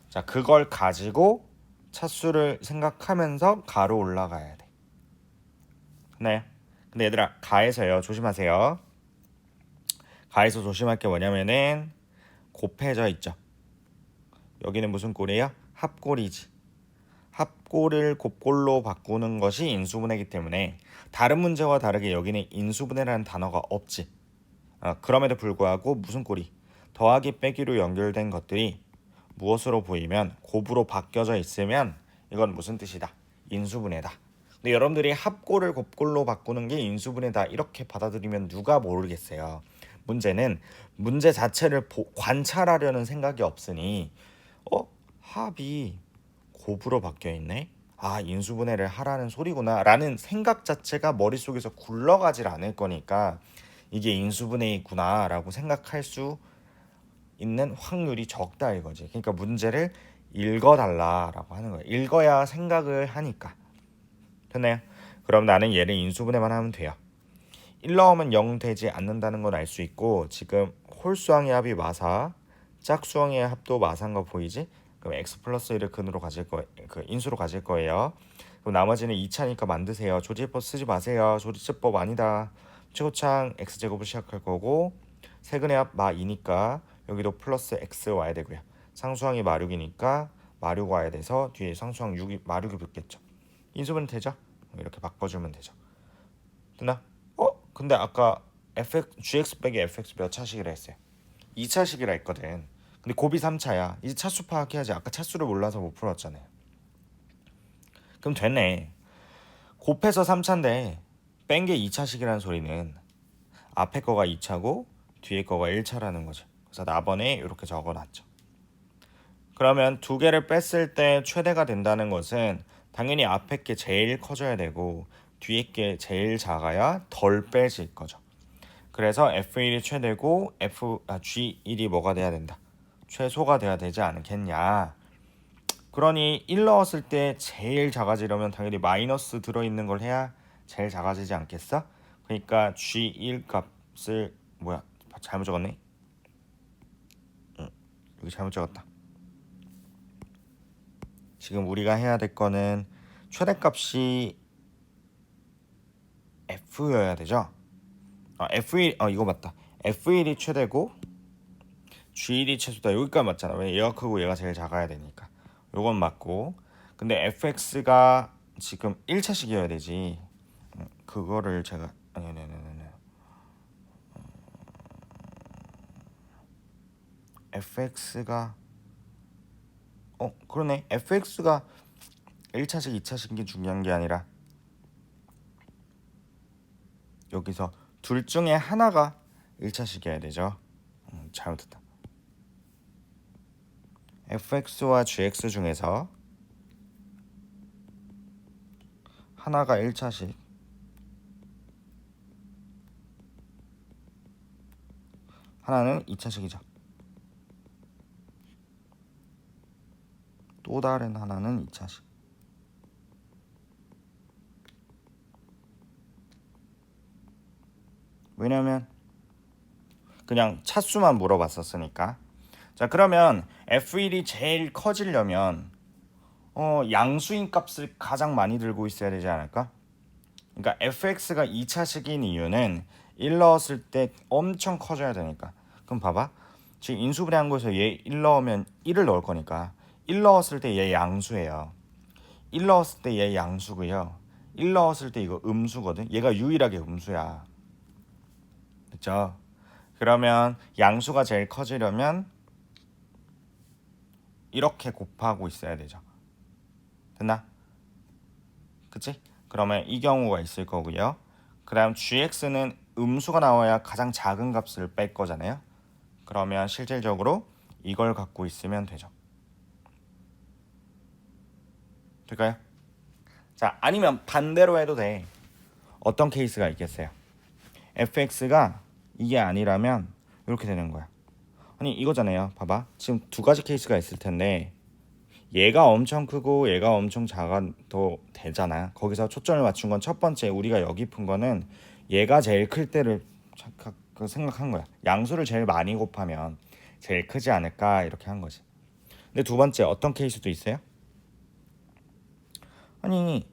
자, 그걸 가지고 차수를 생각하면서 가로 올라가야 돼. 네. 근데 얘들아, 가에서요. 조심하세요. 가에서 조심할 게 뭐냐면은 곱해져 있죠. 여기는 무슨 꼴이에요? 합꼴이지. 합꼴을 곱꼴로 바꾸는 것이 인수분해이기 때문에 다른 문제와 다르게 여기는 인수분해라는 단어가 없지. 그럼에도 불구하고 무슨 꼴이 더하기 빼기로 연결된 것들이 무엇으로 보이면 곱으로 바뀌어져 있으면 이건 무슨 뜻이다? 인수분해다. 근데 여러분들이 합꼴을 곱꼴로 바꾸는 게 인수분해다 이렇게 받아들이면 누가 모르겠어요. 문제는 문제 자체를 관찰하려는 생각이 없으니 합이 곱으로 바뀌어 있네. 인수분해를 하라는 소리구나 라는 생각 자체가 머릿속에서 굴러가질 않을 거니까 이게 인수분해이구나 라고 생각할 수 있는 확률이 적다 이거지. 그러니까 문제를 읽어달라라고 하는 거예요. 읽어야 생각을 하니까. 됐나요? 그럼 나는 얘를 인수분해만 하면 돼요. 1 넣으면 0 되지 않는다는 건 알 수 있고 지금 홀수항의 합이 마사, 짝수항의 합도 마사인 거 보이지? 그럼 x 플러스 1을 근으로 가질 거, 그 인수로 가질 거예요. 그럼 나머지는 2차니까 만드세요. 조지법 쓰지 마세요. 조지법 아니다. 최고차항 x제곱을 시작할 거고 세근의 합 마 2니까 여기도 플러스 x 와야 되고요. 상수항이 마륙이니까 마륙 와야 돼서 뒤에 상수항 6이 마륙이 붙겠죠. 인수분 되죠? 이렇게 바꿔주면 되죠. 됐나? 근데 아까 gx 빼기 fx 몇 차식이라 했어요? 2차식이라 했거든. 근데 곱이 3차야. 이제 차수 파악해야지. 아까 차수를 몰라서 못 풀었잖아요. 그럼 됐네. 곱해서 3차인데 뺀 게 2차식이라는 소리는 앞에 거가 2차고 뒤에 거가 1차라는 거죠. 그래서 나번에 이렇게 적어놨죠. 그러면 두 개를 뺐을 때 최대가 된다는 것은 당연히 앞에 게 제일 커져야 되고 뒤에 게 제일 작아야 덜 빼질 거죠. 그래서 F1이 최대고 G1이 뭐가 돼야 된다? 최소가 돼야 되지 않겠냐. 그러니 1 넣었을 때 제일 작아지려면 당연히 마이너스 들어있는 걸 해야 제일 작아지지 않겠어? 그러니까 G1 값을 잘못 적었네. 여기 잘못 적었다. 지금 우리가 해야 될 거는 최대값이 F여야 되죠. F1 이거 맞다. F1이 최대고 G1이 최소다. 여기까지 맞잖아. 왜 얘가 크고 얘가 제일 작아야 되니까. 요건 맞고. 근데 FX가 지금 1차식이어야 되지. 그거를 제가 FX가 그러네. FX가 1차식, 2차식인 게 중요한 게 아니라 여기서 둘 중에 하나가 1차식이어야 되죠. 잘못했다. fx와 gx 중에서 하나가 1차식, 하나는 2차식이죠. 또 다른 하나는 2차식. 왜냐면 그냥 차수만 물어봤었으니까. 자, 그러면 F1이 제일 커지려면 양수인 값을 가장 많이 들고 있어야 되지 않을까? 그러니까 fx가 2차식인 이유는 1 넣었을 때 엄청 커져야 되니까. 그럼 봐봐. 지금 인수분해한 거에서 얘 1 넣으면 1을 넣을 거니까 1 넣었을 때 얘 양수예요. 1 넣었을 때 얘 양수고요. 1 넣었을 때 이거 음수거든. 얘가 유일하게 음수야. 그렇죠? 그러면 양수가 제일 커지려면 이렇게 곱하고 있어야 되죠. 됐나? 그치? 그러면 이 경우가 있을 거고요. 그 다음 gx는 음수가 나와야 가장 작은 값을 뺄 거잖아요. 그러면 실질적으로 이걸 갖고 있으면 되죠. 될까요? 자, 아니면 반대로 해도 돼. 어떤 케이스가 있겠어요? fx가 이게 아니라면 이렇게 되는 거야. 아니 이거잖아요. 봐봐. 지금 두 가지 케이스가 있을 텐데 얘가 엄청 크고 얘가 엄청 작아도 되잖아. 거기서 초점을 맞춘 건 첫 번째 우리가 여기 푼 거는 얘가 제일 클 때를 생각한 거야. 양수를 제일 많이 곱하면 제일 크지 않을까 이렇게 한 거지. 근데 두 번째 어떤 케이스도 있어요? 아니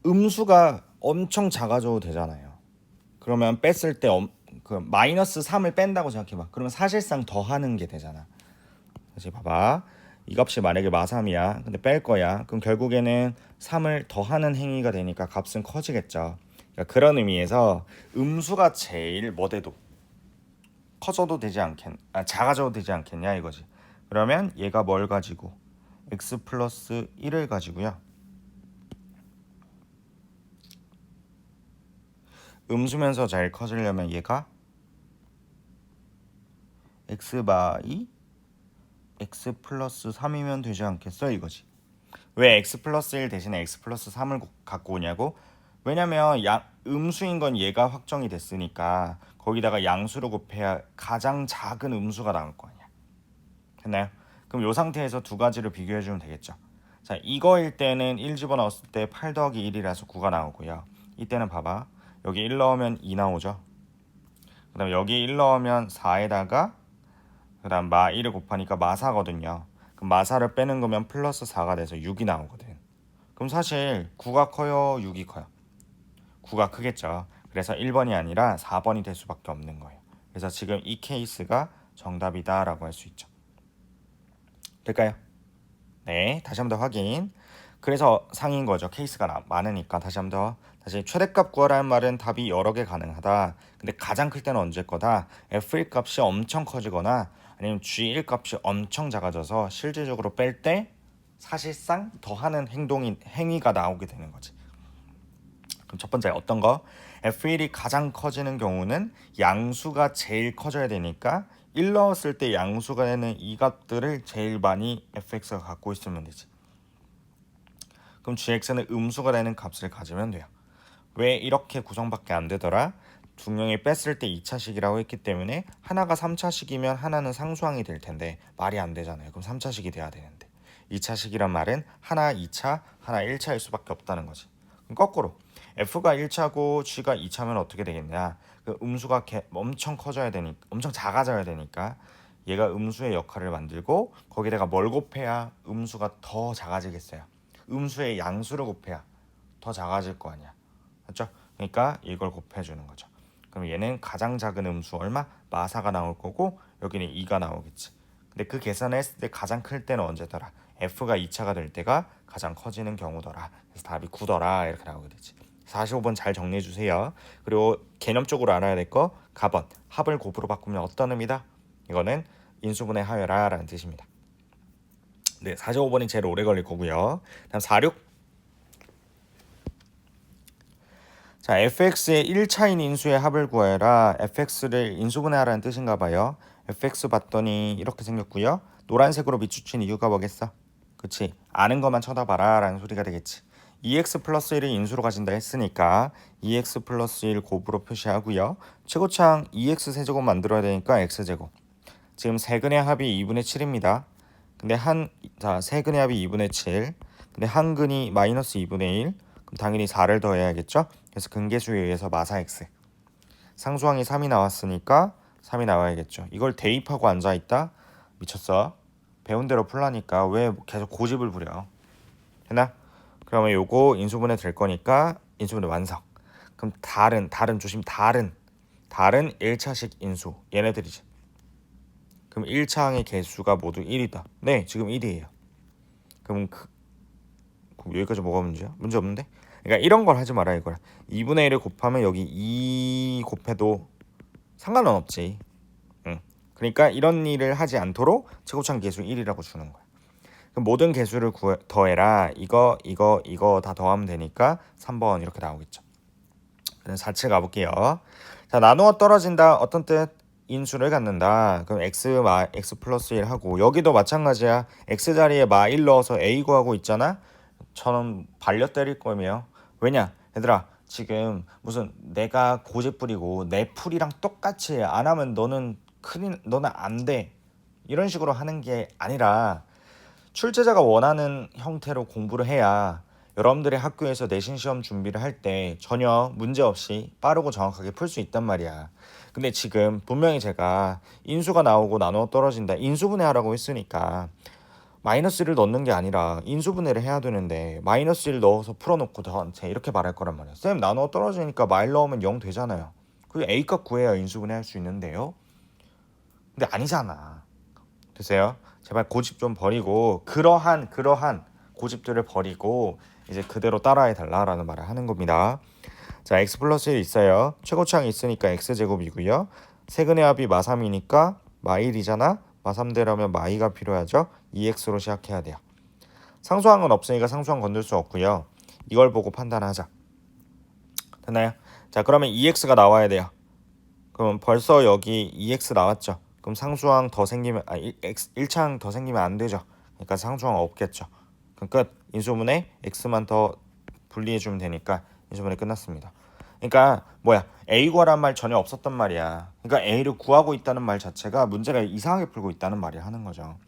음수가 엄청 작아져도 되잖아요. 그러면 뺐을 때 그 마이너스 3을 뺀다고 생각해봐. 그러면 사실상 더하는 게 되잖아. 다시 봐봐. 이 값이 만약에 마3이야. 근데 뺄 거야. 그럼 결국에는 3을 더하는 행위가 되니까 값은 커지겠죠. 그러니까 그런 의미에서 음수가 제일 뭐돼도 커져도 되지 작아져도 되지 않겠냐 이거지. 그러면 얘가 뭘 가지고 x 플러스 1을 가지고요. 음수면서 잘 커지려면 얘가 x 바이 x 플러스 3이면 되지 않겠어 이거지. 왜 x 플러스 1 대신에 x 플러스 3을 갖고 오냐고? 왜냐면 음수인 건 얘가 확정이 됐으니까 거기다가 양수로 곱해야 가장 작은 음수가 나올 거 아니야. 됐나요? 그럼 이 상태에서 두 가지를 비교해주면 되겠죠. 자, 이거일 때는 1 집어넣었을 때 8 더하기 1이라서 9가 나오고요. 이때는 봐봐. 여기 1 넣으면 2 나오죠. 그 다음 여기 1 넣으면 4에다가 그 다음 마 1을 곱하니까 마 4거든요. 그럼 마 4를 빼는 거면 플러스 4가 돼서 6이 나오거든. 그럼 사실 9가 커요? 6이 커요? 9가 크겠죠. 그래서 1번이 아니라 4번이 될 수밖에 없는 거예요. 그래서 지금 이 케이스가 정답이다 라고 할 수 있죠. 될까요? 네, 다시 한번 더 확인. 그래서 상인 거죠. 케이스가 많으니까 다시 최대값 구하라는 말은 답이 여러 개 가능하다. 근데 가장 클 때는 언제 거다? F1 값이 엄청 커지거나 아니면 G1 값이 엄청 작아져서 실질적으로 뺄 때 사실상 더하는 행위가 나오게 되는 거지. 그럼 첫 번째 어떤 거? F1이 가장 커지는 경우는 양수가 제일 커져야 되니까 1 넣었을 때 양수가 되는 이 값들을 제일 많이 fx가 갖고 있으면 되지. 그럼 gx는 음수가 되는 값을 가지면 돼요. 왜 이렇게 구성밖에 안 되더라? 두 명이 뺐을 때 2차식이라고 했기 때문에 하나가 3차식이면 하나는 상수항이 될 텐데 말이 안 되잖아요. 그럼 3차식이 돼야 되는데 2차식이란 말은 하나 2차, 하나 1차일 수밖에 없다는 거지. 그럼 거꾸로 f가 1차고 g가 2차면 어떻게 되겠냐? 그 음수가 엄청 커져야 되니까 엄청 작아져야 되니까 얘가 음수의 역할을 만들고 거기다가 뭘 곱해야 음수가 더 작아지겠어요. 음수의 양수를 곱해야 더 작아질 거 아니야. 맞죠? 그러니까 이걸 곱해주는 거죠. 그럼 얘는 가장 작은 음수 얼마? 마4가 나올 거고 여기는 2가 나오겠지. 근데 그 계산을 했을 때 가장 클 때는 언제더라? f가 2차가 될 때가 가장 커지는 경우더라. 그래서 답이 9더라 이렇게 나오게 되지. 45번 잘 정리해 주세요. 그리고 개념적으로 알아야 될 거 가번 합을 곱으로 바꾸면 어떤 의미다? 이거는 인수분해 하여라 라는 뜻입니다. 네, 45번이 제일 오래 걸릴 거고요. 다음 46. 자, fx의 1차인 인수의 합을 구해라. fx를 인수분해하라는 뜻인가 봐요. fx 봤더니 이렇게 생겼고요. 노란색으로 비추친 이유가 뭐겠어? 그치? 아는 것만 쳐다봐라 라는 소리가 되겠지. 2x 플러스 1을 인수로 가진다 했으니까 2x 플러스 1 곱으로 표시하고요. 최고창 2x 세제곱 만들어야 되니까 x제곱. 지금 세근의 합이 2분의 7입니다. 근데 자, 세근의 합이 2분의 7. 근데 한근이 마이너스 2분의 1. 그럼 당연히 4를 더해야겠죠? 그래서 근계수에 의해서 마사 x. 상수항이 3이 나왔으니까 3이 나와야겠죠. 이걸 대입하고 앉아있다? 미쳤어. 배운 대로 풀라니까 왜 계속 고집을 부려. 됐나? 그러면 요거 인수분해 될 거니까 인수분해 완성. 그럼 다른 조심, 다른 1차식 인수 얘네들이지. 그럼 1차항의 개수가 모두 1이다. 네, 지금 1이에요. 그럼 여기까지 뭐가 문제야? 문제 없는데? 그러니까 이런 걸 하지 마라 이거야. 2분의 1을 곱하면 여기 2 곱해도 상관은 없지. 응. 그러니까 이런 일을 하지 않도록 최고차항 개수 1이라고 주는 거야. 그럼 모든 개수를 더해라. 이거 다 더하면 되니까 3번 이렇게 나오겠죠. 그럼 4칠 가볼게요. 자, 나누어 떨어진다. 어떤 뜻? 인수를 갖는다. 그럼 x 플러스 1 하고 여기도 마찬가지야. x 자리에 마 1 넣어서 a 구하고 있잖아. 저는 발려 때릴 거예요. 왜냐? 얘들아 지금 무슨 내가 고집 부리고 내 풀이랑 똑같이 안 하면 너는 안 돼. 이런 식으로 하는 게 아니라 출제자가 원하는 형태로 공부를 해야 여러분들의 학교에서 내신 시험 준비를 할 때 전혀 문제 없이 빠르고 정확하게 풀 수 있단 말이야. 근데 지금 분명히 제가 인수가 나오고 나누어 떨어진다. 인수분해하라고 했으니까 마이너스를 넣는 게 아니라 인수분해를 해야 되는데 마이너스 1 넣어서 풀어놓고 저한테 이렇게 말할 거란 말이야. 쌤 나누어 떨어지니까 마일 넣으면 0 되잖아요. 그 A값 구해야 인수분해할 수 있는데요. 근데 아니잖아. 되세요? 제발 고집 좀 버리고 그러한 고집들을 버리고 이제 그대로 따라해 달라라는 말을 하는 겁니다. 자, x 플러스 1 있어요. 최고차항이 있으니까 x제곱이고요. 세근의 합이 마3이니까 마1이잖아. 마3 되려면 마2가 필요하죠. 2x로 시작해야 돼요. 상수항은 없으니까 상수항 건들 수 없고요. 이걸 보고 판단하자. 됐나요? 자, 그러면 2x가 나와야 돼요. 그럼 벌써 여기 2x 나왔죠. 그럼 상수항 더 생기면 1차항 더 생기면 안 되죠. 그러니까 상수항 없겠죠. 그럼 끝. 인수분해 x만 더 분리해 주면 되니까 인수분해 끝났습니다. 그러니까 뭐야? a 구하란 말 전혀 없었단 말이야. 그러니까 a를 구하고 있다는 말 자체가 문제가 이상하게 풀고 있다는 말이 하는 거죠.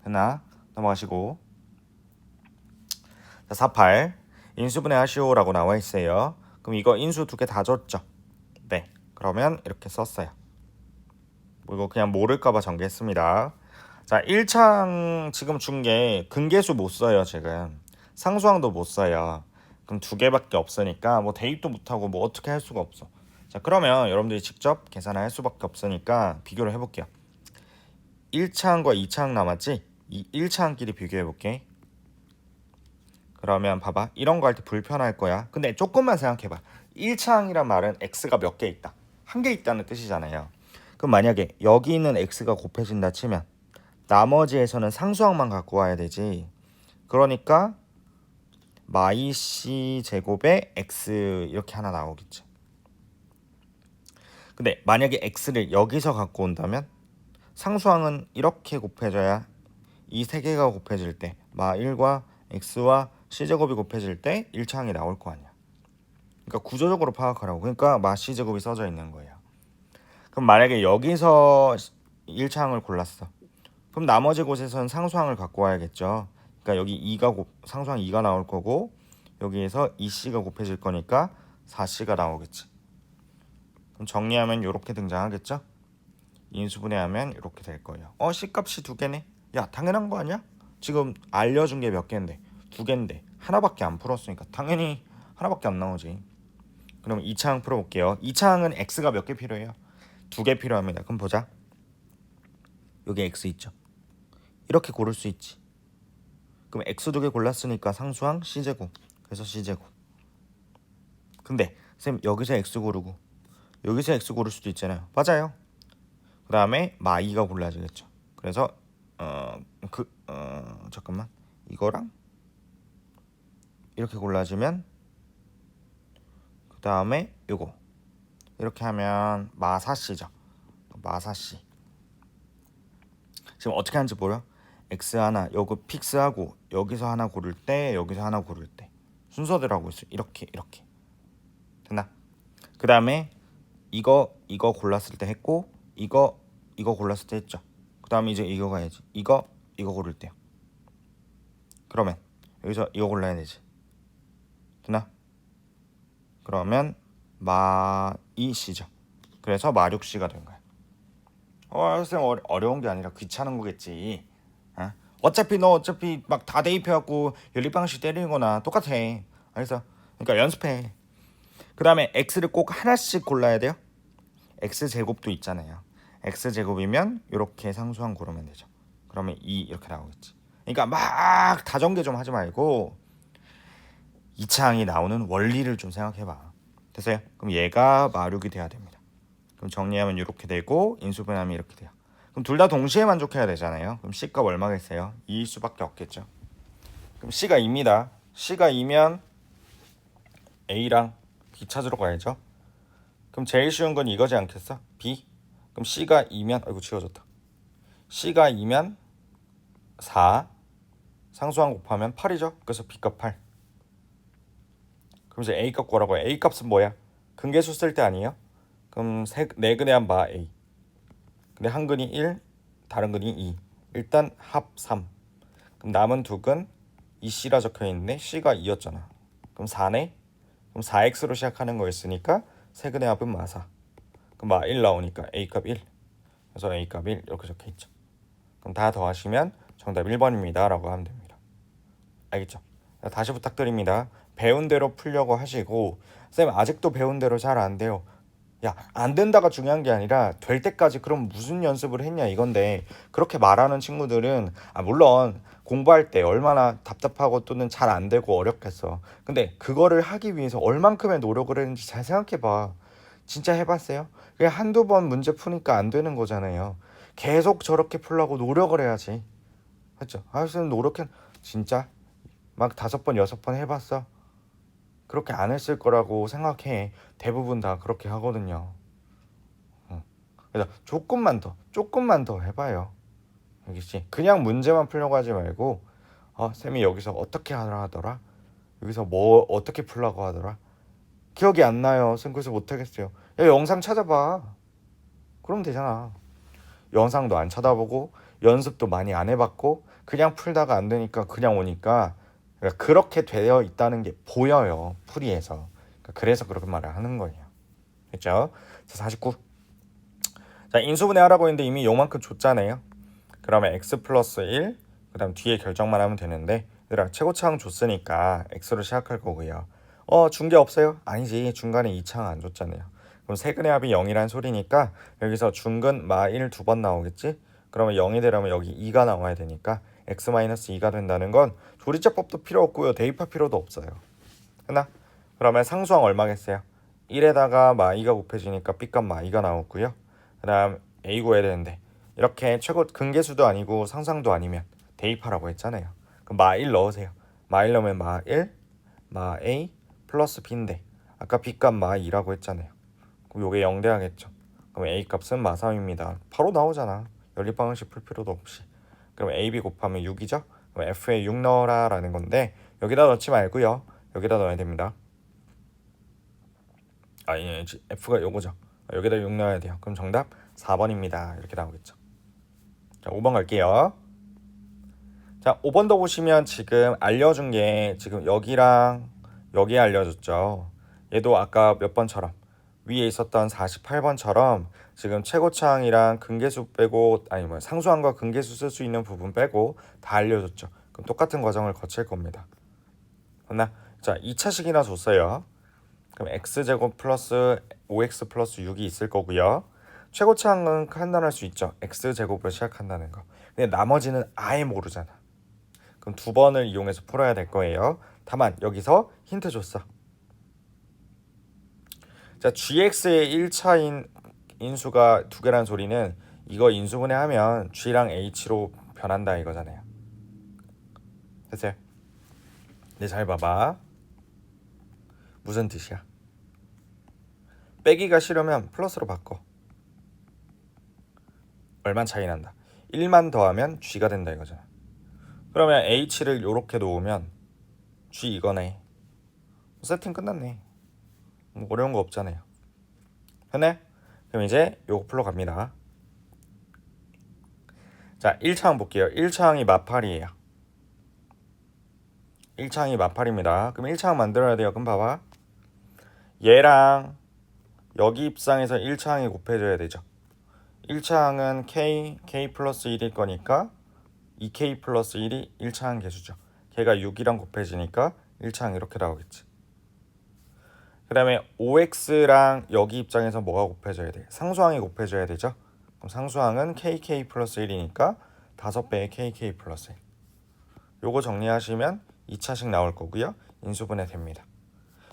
됐나? 넘어가시고. 자, 48 인수분해 하시오라고 나와 있어요. 그럼 이거 인수 두 개 다 줬죠. 네. 그러면 이렇게 썼어요. 뭐 이거 그냥 모를까봐 전개했습니다. 자, 1창 지금 준 게 근계수 못 써요. 지금 상수항도 못 써요. 그럼 두 개밖에 없으니까 뭐 대입도 못하고 뭐 어떻게 할 수가 없어. 자, 그러면 여러분들이 직접 계산할 수밖에 없으니까 비교를 해볼게요. 1차항과 2차항 남았지? 이 1차항끼리 비교해볼게. 그러면 봐봐. 이런 거 할 때 불편할 거야. 근데 조금만 생각해봐. 1차항이란 말은 x가 몇 개 있다. 한 개 있다는 뜻이잖아요. 그럼 만약에 여기 있는 x가 곱해진다 치면 나머지에서는 상수항만 갖고 와야 되지. 그러니까 마이 c 제곱에 x 이렇게 하나 나오겠지. 근데 만약에 x를 여기서 갖고 온다면 상수항은 이렇게 곱해져야 이 세 개가 곱해질 때 마 1과 x와 c제곱이 곱해질 때 1차항이 나올 거 아니야. 그러니까 구조적으로 파악하라고. 그러니까 마 c제곱이 써져 있는 거예요. 그럼 만약에 여기서 1차항을 골랐어. 그럼 나머지 곳에서는 상수항을 갖고 와야겠죠. 그러니까 여기 상수항 2가 나올 거고 여기에서 2c가 곱해질 거니까 4c가 나오겠지. 그럼 정리하면 이렇게 등장하겠죠. 인수분해하면 이렇게 될 거예요. C값이 두 개네. 야, 당연한 거 아니야? 지금 알려준 게 몇 개인데? 두 개인데 하나밖에 안 풀었으니까 당연히 하나밖에 안 나오지. 그럼 2차항 풀어볼게요. 2차항은 x가 몇 개 필요해요? 두 개 필요합니다. 그럼 보자. 여기 x 있죠. 이렇게 고를 수 있지. 그럼 x 두 개 골랐으니까 상수항 c제곱. 그래서 c제곱. 근데 쌤 여기서 x 고르고 여기서 x 고를 수도 있잖아요. 맞아요. 그 다음에 마2가 골라지겠죠. 그래서 잠깐만 이거랑 이렇게 골라지면 그 다음에 요거 이렇게 하면 마4c죠. 마4c. 지금 어떻게 하는지 보여? x 하나 요거 픽스하고 여기서 하나 고를 때 여기서 하나 고를 때 순서대로 하고 있어요. 이렇게 됐나? 그 다음에 이거 골랐을 때 했고 이거 골랐을 때 했죠. 그 다음에 이제 이거 가야지. 이거 이거 고를 때요. 그러면 여기서 이거 골라야 되지. 되나? 그러면 마2c죠. 그래서 마6c가 된 거야. 선생님 어려운 게 아니라 귀찮은 거겠지. 어? 어차피 막 다 대입해갖고 연립방식 때리는 거나 똑같아. 알겠어? 그러니까 연습해. 그 다음에 x를 꼭 하나씩 골라야 돼요. x제곱도 있잖아요. x제곱이면 이렇게 상수항 고르면 되죠. 그러면 2 이렇게 나오겠지. 그러니까 막 다전개 좀 하지 말고 2차항이 나오는 원리를 좀 생각해봐. 됐어요? 그럼 얘가 마6이 돼야 됩니다. 그럼 정리하면 이렇게 되고 인수분해하면 이렇게 돼요. 그럼 둘 다 동시에 만족해야 되잖아요. 그럼 C값 얼마겠어요? 2일 수밖에 없겠죠. 그럼 C가 2입니다. C가 2면 A랑 B 찾으러 가야죠. 그럼 제일 쉬운 건 이거지 않겠어? B. 그럼 C가 2면 아이고 지워졌다. C가 2면 4 상수항 곱하면 8이죠. 그래서 B값 8. 그럼 이제 A값 구하라고 해. A값은 뭐야? 근계수 쓸 때 아니에요? 그럼 네 근에 한 마 A. 근데 한 근이 1, 다른 근이 2. 일단 합 3. 그럼 남은 두 근 2C라 적혀있는데 C가 2였잖아. 그럼 4네? 그럼 4X로 시작하는 거였으니까 세 근의 합은 마4. 그럼 마1 나오니까 A값 1. 그래서 A값 1 이렇게 적혀있죠. 그럼 다 더하시면 정답 1번입니다 라고 하면 됩니다. 알겠죠? 다시 부탁드립니다. 배운 대로 풀려고 하시고 쌤 아직도 배운 대로 잘 안 돼요. 야, 안 된다가 중요한 게 아니라 될 때까지 그럼 무슨 연습을 했냐 이건데 그렇게 말하는 친구들은 물론 공부할 때 얼마나 답답하고 또는 잘 안 되고 어렵겠어. 근데 그거를 하기 위해서 얼만큼의 노력을 했는지 잘 생각해봐. 진짜 해봤어요? 그냥 한두 번 문제 푸니까 안 되는 거잖아요. 계속 저렇게 풀려고 노력을 해야지. 맞죠? 선생님 노력해. 진짜 막 5번 6번 해봤어? 그렇게 안 했을 거라고 생각해. 대부분 다 그렇게 하거든요. 그래서 조금만 더 해봐요. 알겠지? 그냥 문제만 풀려고 하지 말고 쌤이 여기서 어떻게 하더라? 여기서 뭐 어떻게 풀라고 하더라? 기억이 안 나요. 쌤 그래서 못하겠어요. 야, 영상 찾아봐. 그럼 되잖아. 영상도 안 쳐다보고 연습도 많이 안 해봤고 그냥 풀다가 안 되니까 그냥 오니까 그러니까 그렇게 되어 있다는 게 보여요. 풀이에서. 그래서 그렇게 말을 하는 거예요. 그렇죠? 자, 49. 자, 인수분해 하라고 했는데 이미 요만큼 줬잖아요. 그러면 x 플러스 1, 그 다음 뒤에 결정만 하면 되는데 얘들아 최고차항 줬으니까 x로 시작할 거고요. 준 게 없어요? 아니지. 중간에 2차항 안 줬잖아요. 그럼 세근의 합이 0이란 소리니까 여기서 중근 마 1 두 번 나오겠지? 그러면 0이 되려면 여기 2가 나와야 되니까 x-2가 된다는 건 조리제법도 필요 없고요. 대입할 필요도 없어요. 했나? 그러면 상수항 얼마겠어요? 1에다가 마2가 곱해지니까 b값 마2가 나오고요. 그 다음 a 구해야 되는데 이렇게 최고 근계수도 아니고 상상도 아니면 대입하라고 했잖아요. 그럼 마1 넣으세요. 마1 넣으면 마1, 마 a 플러스 b인데 아까 b값 마2라고 했잖아요. 그럼 요게 0 돼야겠죠. 그럼 a 값은 마3입니다. 바로 나오잖아. 연립방정식 풀 필요도 없이. 그럼 ab 곱하면 6이죠. 그럼 f에 6 넣어라 라는 건데 여기다 넣지 말고요. 여기다 넣어야 됩니다. 예, f가 요거죠. 여기다 6 넣어야 돼요. 그럼 정답 4번입니다. 이렇게 나오겠죠. 자, 5번 갈게요. 자, 5번도 보시면 지금 알려준 게 지금 여기랑 여기 알려줬죠. 얘도 아까 몇 번처럼 위에 있었던 48번처럼 지금 최고차항이랑 근계수 빼고 아니면 상수항과 근계수 쓸 수 있는 부분 빼고 다 알려줬죠. 그럼 똑같은 과정을 거칠 겁니다. 됐나? 자, 2차식이나 줬어요. 그럼 x제곱 플러스 5x 플러스 6이 있을 거고요. 최고차항은 판단할 수 있죠. x제곱으로 시작한다는 거. 근데 나머지는 아예 모르잖아. 그럼 두 번을 이용해서 풀어야 될 거예요. 다만 여기서 힌트 줬어. 자, gx의 1차인 인수가 두 개란 소리는 이거 인수분해하면 g랑 h로 변한다 이거잖아요. 됐어요? 근데 잘 봐봐. 무슨 뜻이야? 빼기가 싫으면 플러스로 바꿔. 얼마 차이 난다. 1만 더하면 g가 된다 이거잖아. 그러면 h를 이렇게 놓으면 g 이거네. 세팅 끝났네. 뭐 어려운 거 없잖아요. 됐네? 그럼 이제 요거 풀러 갑니다. 자, 1차항 볼게요. 1차항이 마팔이에요. 1차항이 마팔입니다. 그럼 1차항 만들어야 돼요. 그럼 봐봐. 얘랑 여기 입장에서 1차항이 곱해져야 되죠. 1차항은 k 플러스 1일 거니까 2k 플러스 1이 1차항 개수죠. 걔가 6이랑 곱해지니까 1차항 이렇게 나오겠지. 그 다음에 5x랑 여기 입장에서 뭐가 곱해져야 돼? 상수항이 곱해져야 되죠. 그럼 상수항은 kk 플러스 1이니까 5배의 kk 플러스 1. 요거 정리하시면 2차식 나올 거고요. 인수분해 됩니다.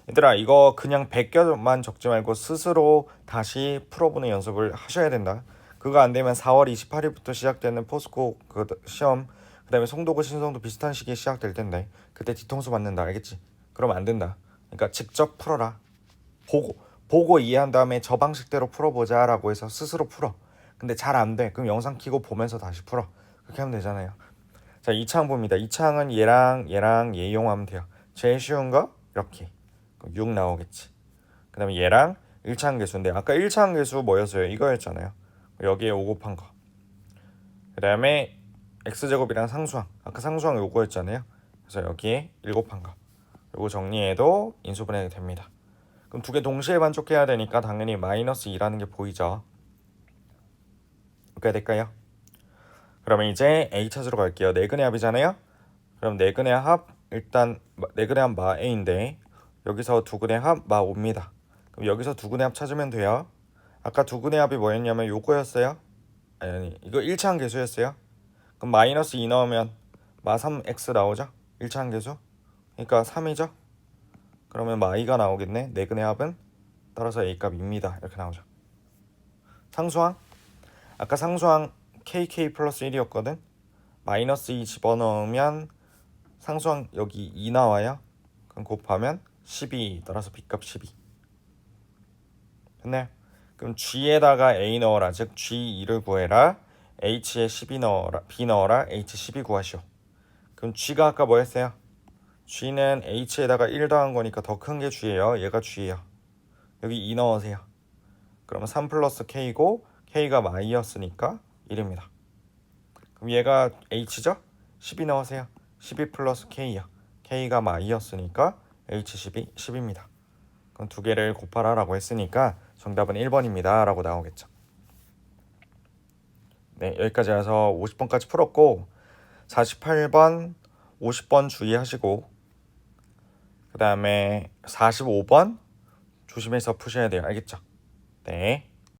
얘들아, 이거 그냥 100개만 적지 말고 스스로 다시 풀어보는 연습을 하셔야 된다. 그거 안 되면 4월 28일부터 시작되는 포스코 그 시험, 그 다음에 송도고 신성도 비슷한 시기에 시작될 텐데 그때 뒤통수 맞는다. 알겠지? 그러면 안 된다. 그러니까 직접 풀어라. 보고 이해한 다음에 저 방식대로 풀어보자 라고 해서 스스로 풀어. 근데 잘 안 돼. 그럼 영상 켜고 보면서 다시 풀어. 그렇게 하면 되잖아요. 자, 2차항 봅니다. 2차항은 얘랑 얘 이용하면 돼요. 제일 쉬운 거 이렇게 6 나오겠지. 그 다음에 얘랑 1차항 개수인데 아까 1차항 개수 뭐였어요? 이거였잖아요. 여기에 5 곱한 거. 그 다음에 x제곱이랑 상수항, 아까 상수항 요거였잖아요. 그래서 여기에 1 곱한 거. 요거 정리해도 인수분해가 됩니다. 그럼 두 개 동시에 반족해야 되니까 당연히 마이너스 2라는 게 보이죠. 어떻게 될까요? 그러면 이제 A 찾으러 갈게요. 네근의 합이잖아요. 그럼 네근의 합, 일단 네근의 합 마 A인데 여기서 두근의 합 마 5입니다. 그럼 여기서 두근의 합 찾으면 돼요. 아까 두근의 합이 뭐였냐면 요거였어요. 아니 이거 1차항 개수였어요. 그럼 마이너스 2 넣으면 마 3x 나오죠. 1차항 개수. 그러니까 3이죠. 그러면 마 2가 나오겠네. 네근의 합은 따라서 A 값입니다. 이렇게 나오죠. 상수항. 아까 상수항 kk 플러스 1이었거든. 마이너스 2 집어넣으면 상수항 여기 2 나와요. 그럼 곱하면 12 따라서 b값 12. 됐나요? 그럼 g에다가 a 넣어라. 즉 g2를 구해라. h에 12 넣어라. b 넣어라. h 12 구하시오. 그럼 g가 아까 뭐였어요? g는 h에다가 1 더한 거니까 더 큰 게 g예요. 얘가 g예요. 여기 2 넣으세요. 그러면 3 플러스 k고 k가 마이였으니까 1입니다. 그럼 얘가 h죠? 12 넣으세요. 12 플러스 k요. k가 마이였으니까 h12 10입니다. 그럼 두 개를 곱하라 라고 했으니까 정답은 1번입니다 라고 나오겠죠. 네, 여기까지 해서 50번까지 풀었고 48번 50번 주의하시고 그 다음에 45번 조심해서 푸셔야 돼요. 알겠죠? 네.